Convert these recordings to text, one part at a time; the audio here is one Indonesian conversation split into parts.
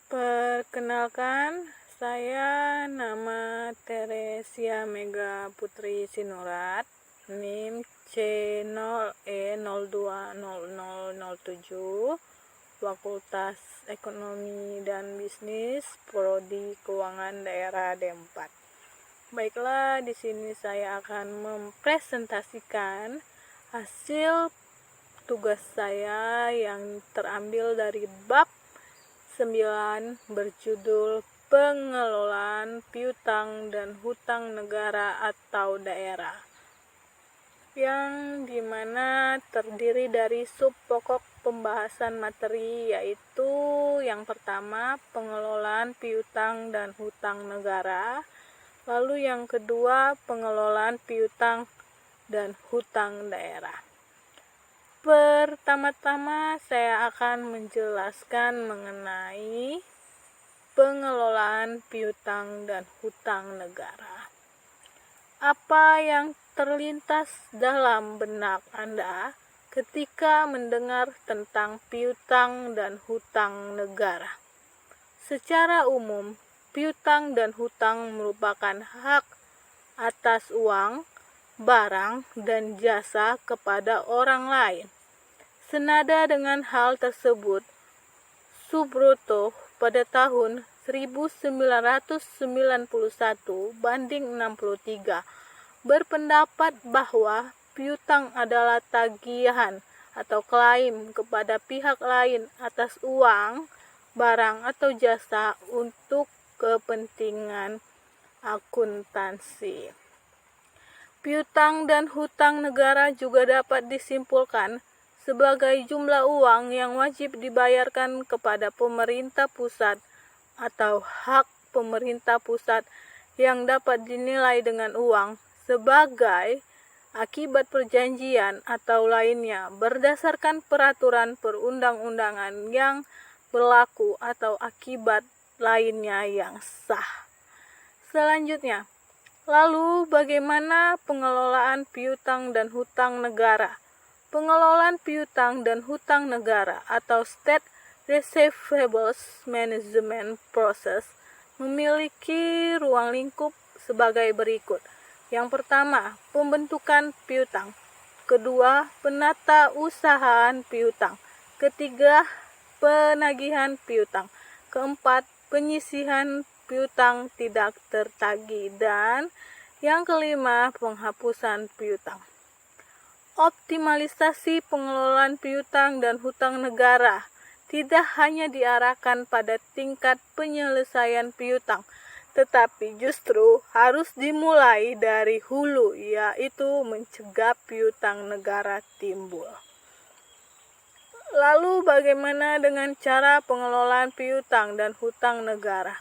Perkenalkan, saya nama Teresia Mega Putri Sinurat, NIM C0E020007, Fakultas Ekonomi dan Bisnis, Prodi Keuangan Daerah D4. Baiklah, di sini saya akan mempresentasikan hasil tugas saya yang terambil dari bab 9 berjudul Pengelolaan Piutang dan Hutang Negara atau Daerah, yang dimana terdiri dari sub pokok pembahasan materi, yaitu yang pertama pengelolaan piutang dan hutang negara, lalu yang kedua pengelolaan piutang dan hutang daerah. Pertama-tama saya akan menjelaskan mengenai pengelolaan piutang dan hutang negara. Apa yang terlintas dalam benak Anda ketika mendengar tentang piutang dan hutang negara? Secara umum, piutang dan hutang merupakan hak atas uang, barang, dan jasa kepada orang lain. Senada dengan hal tersebut, Subroto pada tahun 1991 banding 63 berpendapat bahwa piutang adalah tagihan atau klaim kepada pihak lain atas uang, barang, atau jasa untuk kepentingan akuntansi. Piutang dan hutang negara juga dapat disimpulkan sebagai jumlah uang yang wajib dibayarkan kepada pemerintah pusat atau hak pemerintah pusat yang dapat dinilai dengan uang sebagai akibat perjanjian atau lainnya berdasarkan peraturan perundang-undangan yang berlaku atau akibat lainnya yang sah. Selanjutnya, lalu bagaimana pengelolaan piutang dan hutang negara? Pengelolaan piutang dan hutang negara atau State Receivables Management Process memiliki ruang lingkup sebagai berikut. Yang pertama, pembentukan piutang. Kedua, penata usahaan piutang. Ketiga, penagihan piutang. Keempat, penyisihan piutang tidak tertagih. Dan yang kelima, penghapusan piutang. Optimalisasi pengelolaan piutang dan hutang negara tidak hanya diarahkan pada tingkat penyelesaian piutang, tetapi justru harus dimulai dari hulu, yaitu mencegah piutang negara timbul. Lalu bagaimana dengan cara pengelolaan piutang dan hutang negara?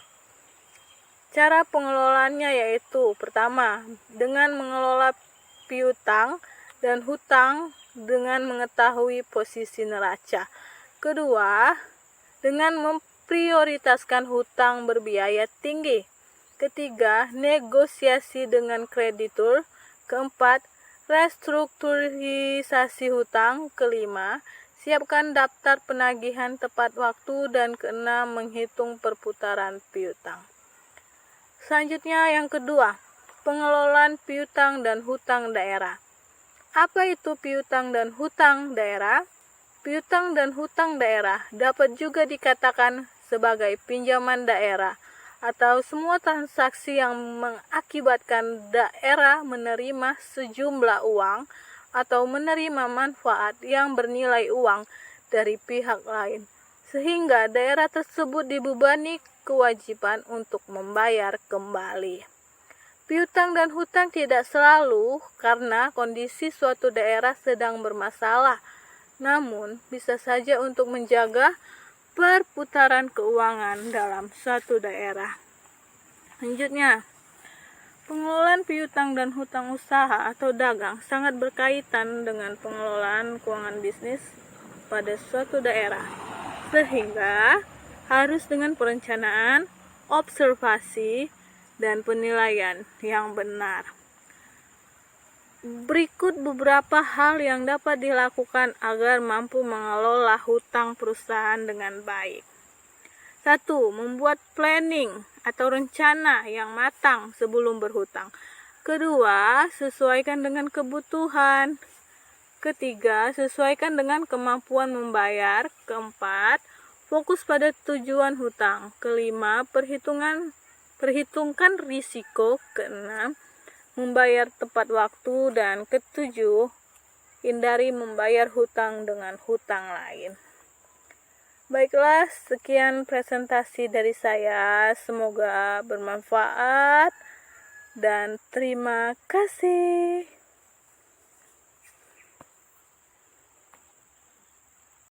Cara pengelolaannya yaitu pertama, dengan mengelola piutang dan hutang dengan mengetahui posisi neraca. Kedua, dengan memprioritaskan hutang berbiaya tinggi. Ketiga, negosiasi dengan kreditur. Keempat, restrukturisasi hutang. Kelima, siapkan daftar penagihan tepat waktu. Dan keenam, menghitung perputaran piutang. Selanjutnya yang kedua, pengelolaan piutang dan hutang daerah. Apa itu piutang dan hutang daerah? Piutang dan hutang daerah dapat juga dikatakan sebagai pinjaman daerah atau semua transaksi yang mengakibatkan daerah menerima sejumlah uang atau menerima manfaat yang bernilai uang dari pihak lain, sehingga daerah tersebut dibebani kewajiban untuk membayar kembali. Piutang dan hutang tidak selalu karena kondisi suatu daerah sedang bermasalah, namun bisa saja untuk menjaga perputaran keuangan dalam suatu daerah. Selanjutnya, pengelolaan piutang dan hutang usaha atau dagang sangat berkaitan dengan pengelolaan keuangan bisnis pada suatu daerah, sehingga harus dengan perencanaan, observasi, dan penilaian yang benar. Berikut beberapa hal yang dapat dilakukan agar mampu mengelola hutang perusahaan dengan baik. 1. Membuat planning atau rencana yang matang sebelum berhutang. Kedua, sesuaikan dengan kebutuhan. Ketiga, sesuaikan dengan kemampuan membayar. Keempat, fokus pada tujuan hutang. Kelima, perhitungkan risiko. Keenam, membayar tepat waktu. Dan ketujuh, hindari membayar hutang dengan hutang lain. Baiklah, sekian presentasi dari saya. Semoga bermanfaat dan terima kasih.